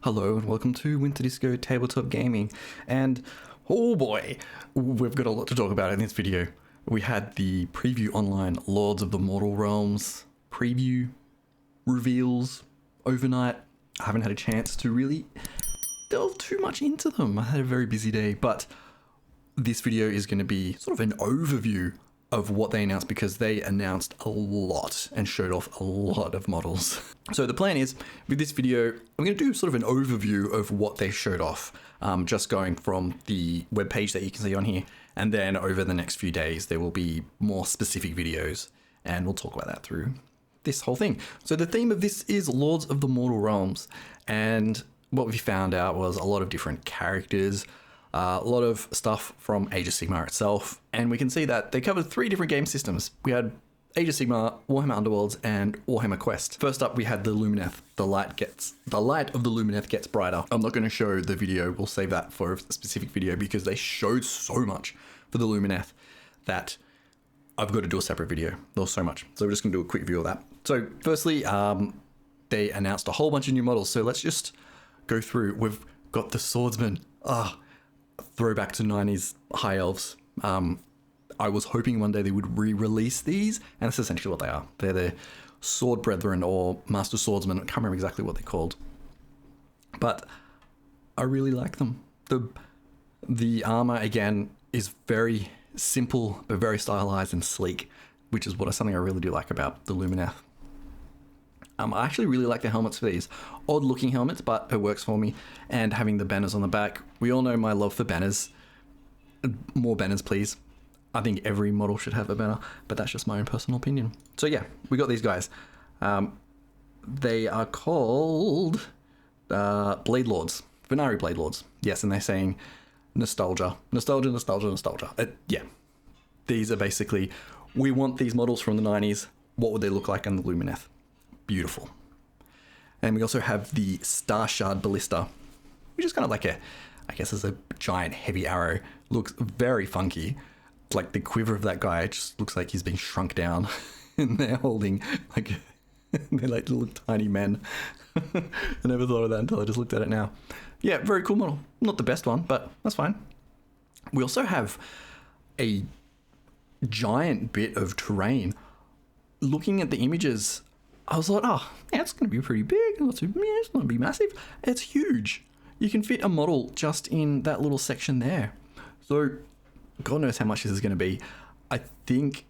Hello and welcome to Winter Disco Tabletop Gaming. And oh boy, we've got a lot to talk about in this video. We had the Preview Online Lords of the Mortal Realms preview reveals overnight. I haven't had a chance to really delve too much into them. I had a very busy day, but this video is going to be sort of an overview of what they announced, because they announced a lot and showed off a lot of models. So the plan is, with this video, I'm going to do sort of an overview of what they showed off, just going from the webpage that you can see on here, and then over the next few days there will be more specific videos, and we'll talk about that through this whole thing. So the theme of this is Lords of the Mortal Realms, and what we found out was a lot of different characters, a lot of stuff from Age of Sigmar itself, and we can see that they covered 3 different game systems. We had Age of Sigmar, Warhammer Underworlds, and Warhammer Quest. First up, we had the Lumineth. The light of the Lumineth gets brighter. I'm not going to show the video. We'll save that for a specific video because they showed so much for the Lumineth that I've got to do a separate video. There was so much. So we're just going to do a quick view of that. So firstly, they announced a whole bunch of new models. So let's just go through. We've got the swordsman. Throwback to 90s high elves. I was hoping one day they would re-release these, and that's essentially what they are. They're the Sword Brethren or Master Swordsmen. I can't remember exactly what they're called, but I really like them. The armor again is very simple but very stylized and sleek, which is something I really do like about the Lumineth. I actually really like the helmets for these. Odd looking helmets, but it works for me. And having the banners on the back. We all know my love for banners. More banners, please. I think every model should have a banner, but that's just my own personal opinion. So yeah, we got these guys. They are called Blade Lords. Venari Blade Lords. Yes, and they're saying nostalgia. Nostalgia, nostalgia, nostalgia. Yeah. These are basically, we want these models from the 90s. What would they look like on the Lumineth? Beautiful. And we also have the Star Shard Ballista, which is kind of like I guess it's a giant heavy arrow. Looks very funky. Like the quiver of that guy just looks like he's been shrunk down, and they're holding they're like little tiny men. I never thought of that until I just looked at it now. Yeah, very cool model. Not the best one, but that's fine. We also have a giant bit of terrain. Looking at the images, I was like, oh, yeah, it's going to be pretty big. It's not going to be massive. It's huge. You can fit a model just in that little section there. So God knows how much this is going to be. I think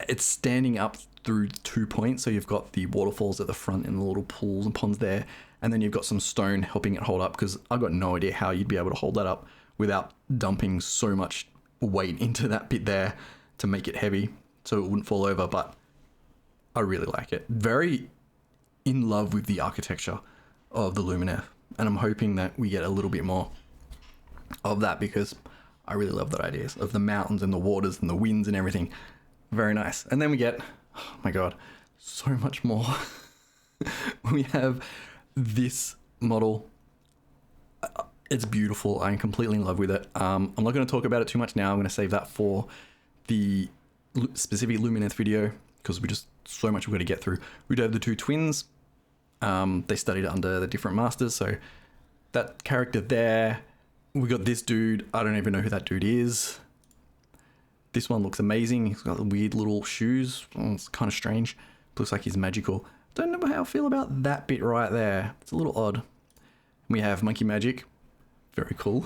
it's standing up through 2 points. So you've got the waterfalls at the front and the little pools and ponds there. And then you've got some stone helping it hold up, because I've got no idea how you'd be able to hold that up without dumping so much weight into that bit there to make it heavy so it wouldn't fall over. But I really like it. Very in love with the architecture of the Lumineth. And I'm hoping that we get a little bit more of that, because I really love that idea of the mountains and the waters and the winds and everything. Very nice. And then we get, oh my God, so much more. We have this model. It's beautiful. I'm completely in love with it. I'm not going to talk about it too much now. I'm going to save that for the specific Lumineth video, because we just so much we've got to get through. We do have the 2 twins. They studied under the different masters, so that character there. We got this dude. I don't even know who that dude is. This one looks amazing. He's got weird little shoes. It's kind of strange. Looks like he's magical. Don't know how I feel about that bit right there. It's a little odd. We have Monkey Magic. Very cool.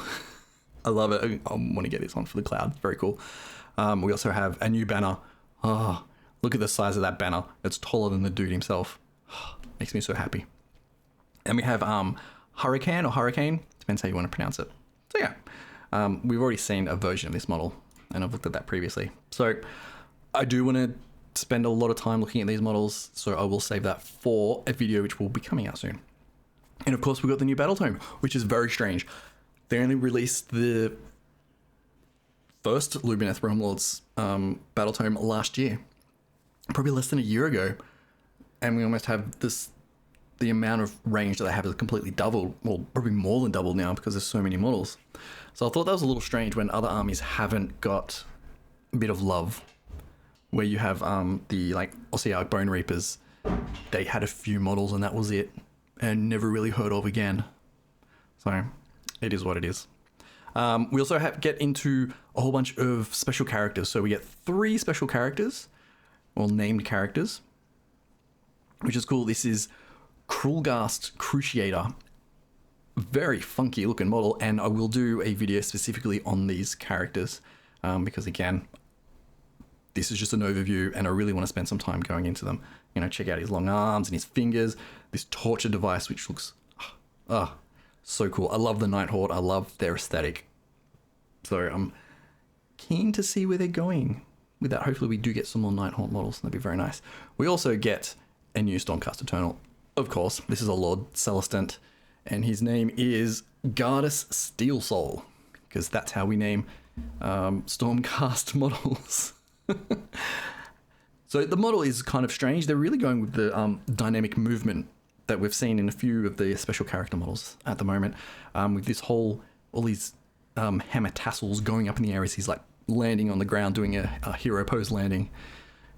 I love it. I want to get this on for the cloud. Very cool. We also have a new banner. Oh, look at the size of that banner. It's taller than the dude himself. Makes me so happy. And we have Hurricane or Hurricane. Depends how you want to pronounce it. So yeah, we've already seen a version of this model, and I've looked at that previously. So I do want to spend a lot of time looking at these models, so I will save that for a video which will be coming out soon. And of course, we've got the new Battle Tome, which is very strange. They only released the first Lumineth Realm-Lords Battle Tome last year, probably less than a year ago, and we almost have the amount of range that they have is completely doubled, well, probably more than doubled now, because there's so many models. So I thought that was a little strange when other armies haven't got a bit of love, where you have the Ossiarch Bone Reapers. They had a few models and that was it. and never really heard of again. So it is what it is. We also get into a whole bunch of special characters. So we get 3 special characters, or named characters, which is cool. This is Krulgast Cruciator. Very funky looking model, and I will do a video specifically on these characters because, again, this is just an overview and I really want to spend some time going into them. You know, check out his long arms and his fingers, this torture device which looks so cool. I love the Nighthaunt. I love their aesthetic. So I'm keen to see where they're going with that. Hopefully we do get some more Nighthaunt models. That'd be very nice. We also get a new Stormcast Eternal. Of course, this is a Lord Celestant, and his name is Gardas Steelsoul, because that's how we name Stormcast models. So the model is kind of strange. They're really going with the dynamic movement that we've seen in a few of the special character models at the moment, with this all these hammer tassels going up in the air as he's like landing on the ground, doing a hero pose landing,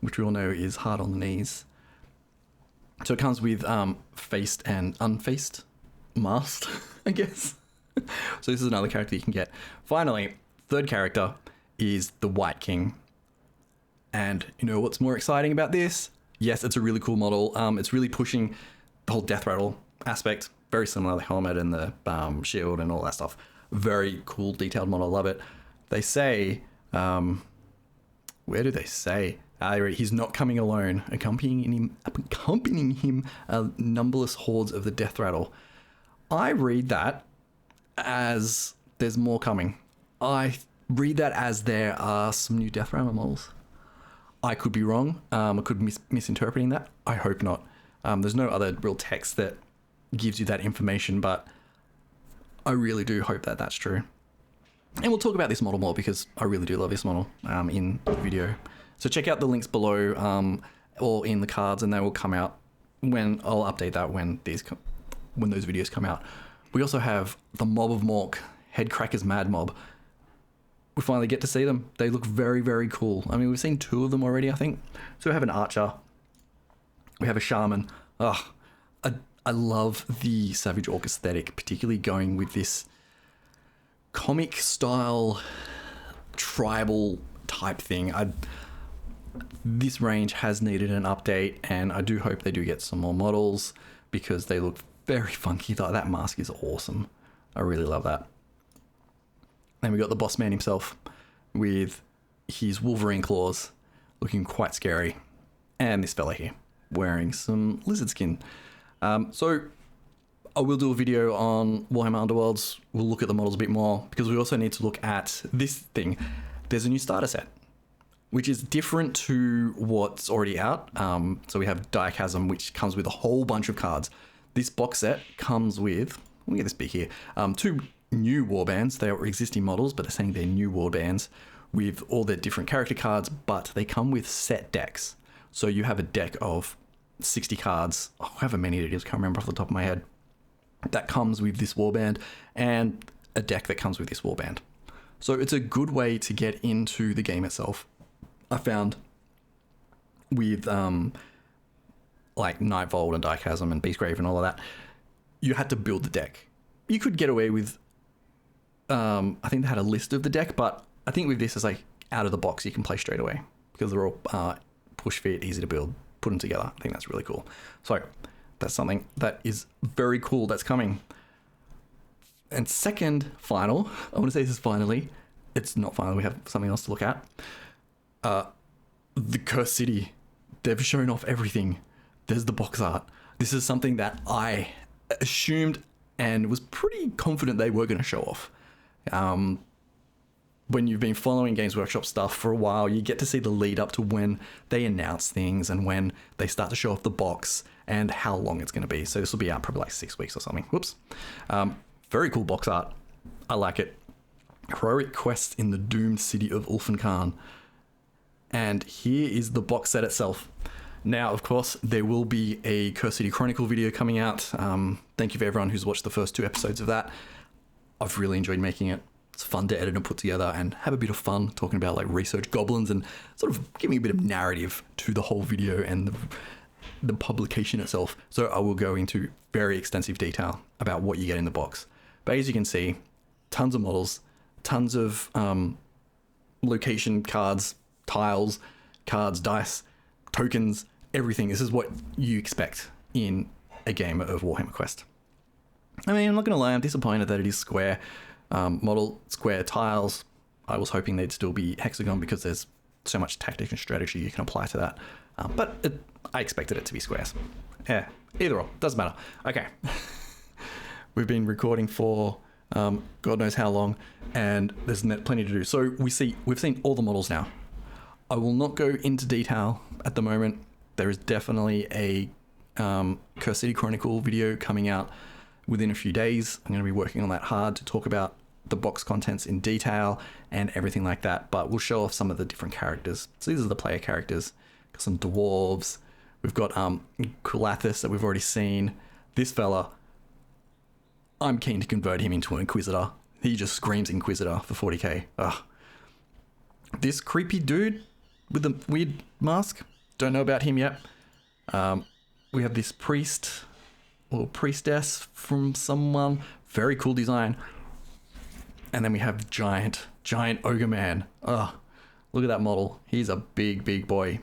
which we all know is hard on the knees. So it comes with faced and unfaced mast, I guess. So this is another character you can get. Finally, third character is the White King. And you know what's more exciting about this? Yes, it's a really cool model. It's really pushing the whole Deathrattle aspect. Very similar to the helmet and the shield and all that stuff. Very cool, detailed model. I love it. They say, where do they say? He's not coming alone. Accompanying him are numberless hordes of the Deathrattle. I read that as there's more coming. I read that as there are some new Deathrattle models. I could be wrong. I could be misinterpreting that. I hope not. There's no other real text that gives you that information, but I really do hope that that's true. And we'll talk about this model more because I really do love this model in the video. So check out the links below or in the cards, and they will come out when I'll update that when those videos come out. We also have the Mob of Mork, Headcracker's Mad Mob. We finally get to see them. They look very, very cool. I mean, we've seen 2 of them already, I think. So we have an archer. We have a shaman. I love the Savage Orc aesthetic, particularly going with this comic style, tribal type thing. This range has needed an update, and I do hope they do get some more models because they look very funky. That mask is awesome. I really love that. Then we got the boss man himself with his Wolverine claws, looking quite scary. And this fella here, wearing some lizard skin. So I will do a video on Warhammer Underworlds. We'll look at the models a bit more because we also need to look at this thing. There's a new starter set, which is different to what's already out. So we have Diachasm, which comes with a whole bunch of cards. This box set comes with, let me get this big here, 2 new warbands. They are existing models, but they're saying they're new warbands with all their different character cards, but they come with set decks. So you have a deck of 60 cards, however many it is, can't remember off the top of my head, that comes with this warband, and a deck that comes with this warband. So it's a good way to get into the game itself. I found with like Nightvolt and Diachasm and Beastgrave and all of that, you had to build the deck. You could get away with, I think they had a list of the deck, but I think with this, it's like out of the box, you can play straight away because they're all push fit, easy to build, put them together. I think that's really cool. So that's something that is very cool that's coming. And second, final, I want to say this is finally, it's not final, we have something else to look at. The Cursed City. They've shown off everything. There's the box art. This is something that I assumed and was pretty confident they were going to show off. When you've been following Games Workshop stuff for a while, you get to see the lead up to when they announce things and when they start to show off the box and how long it's going to be. So this will be out probably like 6 weeks or something. Whoops. Very cool box art. I like it. Heroic Quest in the Doomed City of Ulfenkarn. And here is the box set itself. Now, of course, there will be a Cursed City Chronicle video coming out. Thank you for everyone who's watched the first 2 episodes of that. I've really enjoyed making it. It's fun to edit and put together and have a bit of fun talking about like research goblins and sort of giving a bit of narrative to the whole video and the publication itself. So I will go into very extensive detail about what you get in the box. But as you can see, tons of models, tons of location cards, tiles, cards, dice, tokens, everything. This is what you expect in a game of Warhammer Quest. I mean, I'm not going to lie, I'm disappointed that it is square model, square tiles. I was hoping they'd still be hexagon because there's so much tactic and strategy you can apply to that. I expected it to be squares. Yeah, either or, doesn't matter. Okay. We've been recording for God knows how long, and there's plenty to do. So we've seen all the models now. I will not go into detail at the moment. There is definitely a Cursed City Chronicle video coming out within a few days. I'm going to be working on that hard to talk about the box contents in detail and everything like that, but we'll show off some of the different characters. So these are the player characters. Got some dwarves. We've got Kulathis that we've already seen. This fella, I'm keen to convert him into an Inquisitor. He just screams Inquisitor for 40k. Ugh. This creepy dude with the weird mask, don't know about him yet. We have this priest or priestess from someone, very cool design. And then we have giant ogre man. Ugh, look at that model. He's a big boy.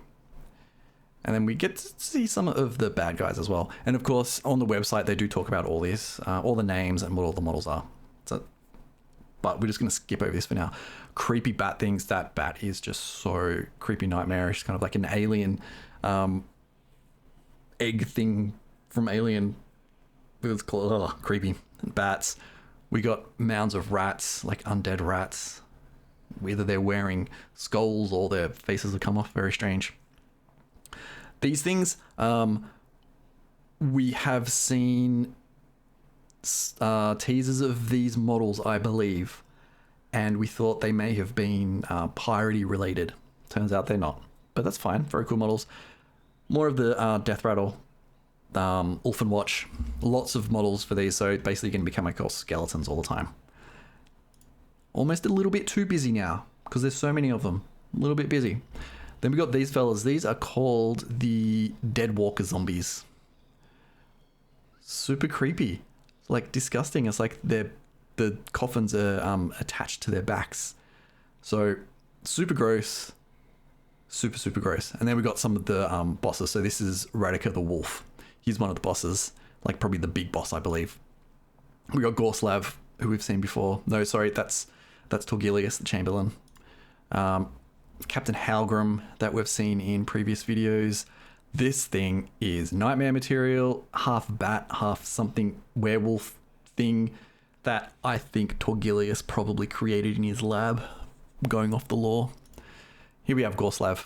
And then we get to see some of the bad guys as well. And of course, on the website, they do talk about all this, all the names and what all the models are. But we're just going to skip over this for now. Creepy bat things. That bat is just so creepy, nightmarish. Kind of like an alien egg thing from Alien with its claw. Ugh, creepy. And bats. We got mounds of rats, like undead rats. Whether they're wearing skulls or their faces have come off. Very strange. These things, we have seen teasers of these models, I believe, and we thought they may have been piratey related. Turns out they're not, but that's fine. Very cool models. More of the Deathrattle, Ulfenwatch, lots of models for these, so basically going to become like skeletons all the time. Almost a little bit too busy now, because there's so many of them. A little bit busy. Then we got these fellas. These are called the Dead Walker Zombies. Super creepy. Like disgusting. It's like the coffins are attached to their backs. So super gross. Super gross. And then we got some of the bosses. So this is Radica the Wolf. He's one of the bosses. Like probably the big boss, I believe. We got Gorslav, who we've seen before. No, sorry, that's Torgilius, the Chamberlain. Captain Halgrim that we've seen in previous videos. This thing is nightmare material, half bat, half something werewolf thing that I think Torgilius probably created in his lab, going off the lore. Here we have Gorslav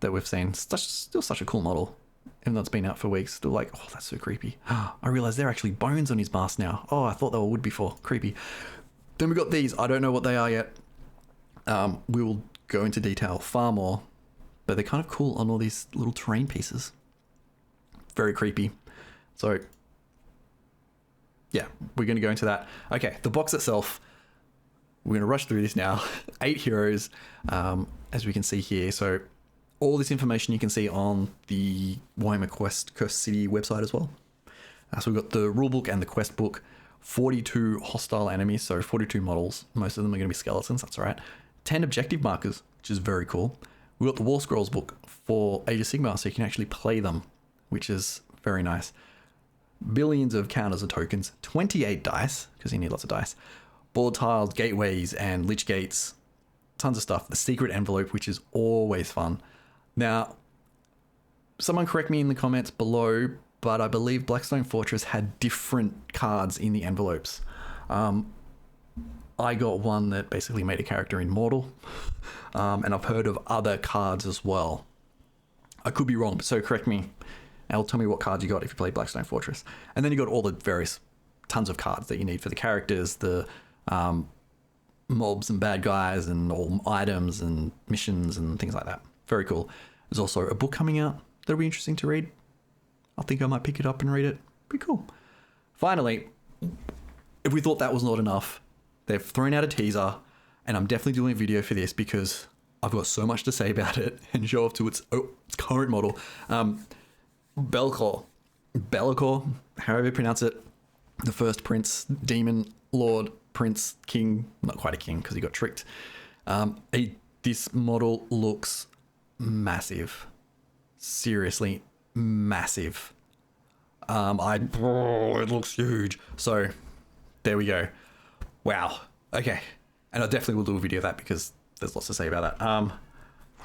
that we've seen. Still such a cool model. Even though it's been out for weeks, still like, oh, that's so creepy. I realized they're actually bones on his mask now. Oh, I thought they were wood before. Creepy. Then we got these. I don't know what they are yet. We will go into detail far more, but they're kind of cool on all these little terrain pieces. Very creepy. So yeah, we're going to go into that. Okay, the box itself, we're going to rush through this now. 8 heroes, as we can see here. So all this information you can see on the Warhammer Quest Cursed City website as well. So we've got the rulebook and the quest book, 42 hostile enemies, so 42 models. Most of them are going to be skeletons, that's all right. 10 objective markers, which is very cool. We've got the War Scrolls book for Age of Sigmar, so you can actually play them, which is very nice. Billions of counters and tokens, 28 dice, because you need lots of dice. Board tiles, gateways, and lich gates. Tons of stuff. The secret envelope, which is always fun. Now, someone correct me in the comments below, but I believe Blackstone Fortress had different cards in the envelopes. I got one that basically made a character immortal, and I've heard of other cards as well. I could be wrong, so correct me. And tell me what cards you got if you play Blackstone Fortress. And then you got all the various tons of cards that you need for the characters, the mobs and bad guys, and all items and missions and things like that. Very cool. There's also a book coming out that'll be interesting to read. I think I might pick it up and read it. Pretty cool. Finally, if we thought that was not enough, they've thrown out a teaser, and I'm definitely doing a video for this because I've got so much to say about it and show off to its current model. Belcor. Be'lakor, however you pronounce it, the first prince, demon, lord, prince, king, not quite a king because he got tricked. This model looks massive. Seriously, massive. It looks huge. So there we go. Wow. Okay. And I definitely will do a video of that because there's lots to say about that.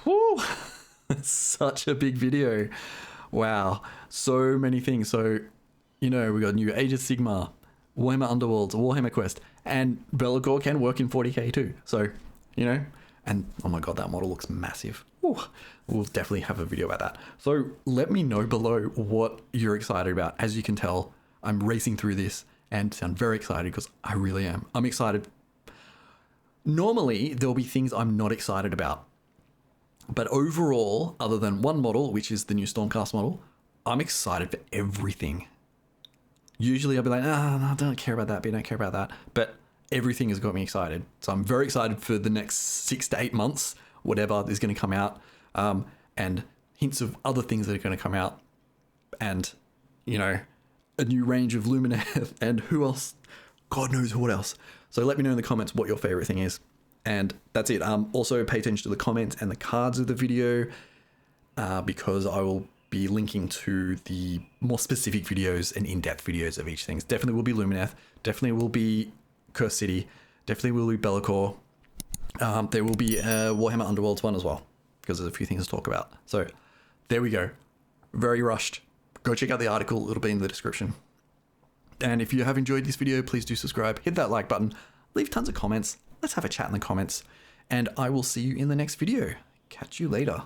Whew. It's such a big video. Wow. So many things. So, we got new Age of Sigmar, Warhammer Underworlds, Warhammer Quest, and Be'lakor can work in 40k too. So, and oh my god, that model looks massive. Ooh, we'll definitely have a video about that. So let me know below what you're excited about. As you can tell, I'm racing through this and sound very excited because I really am. I'm excited. Normally, there'll be things I'm not excited about. But overall, other than one model, which is the new Stormcast model, I'm excited for everything. Usually I'll be like, no, I don't care about that, but I don't care about that. But everything has got me excited. So I'm very excited for the next 6 to 8 months, whatever is going to come out, and hints of other things that are going to come out. And, a new range of Lumineth and who else? God knows what else. So let me know in the comments what your favorite thing is. And that's it. Also pay attention to the comments and the cards of the video because I will be linking to the more specific videos and in-depth videos of each thing. Definitely will be Lumineth. Definitely will be Cursed City. Definitely will be Be'lakor. There will be a Warhammer Underworlds one as well because there's a few things to talk about. So there we go. Very rushed. Go check out the article. It'll be in the description. And if you have enjoyed this video, please do subscribe. Hit that like button. Leave tons of comments. Let's have a chat in the comments. And I will see you in the next video. Catch you later.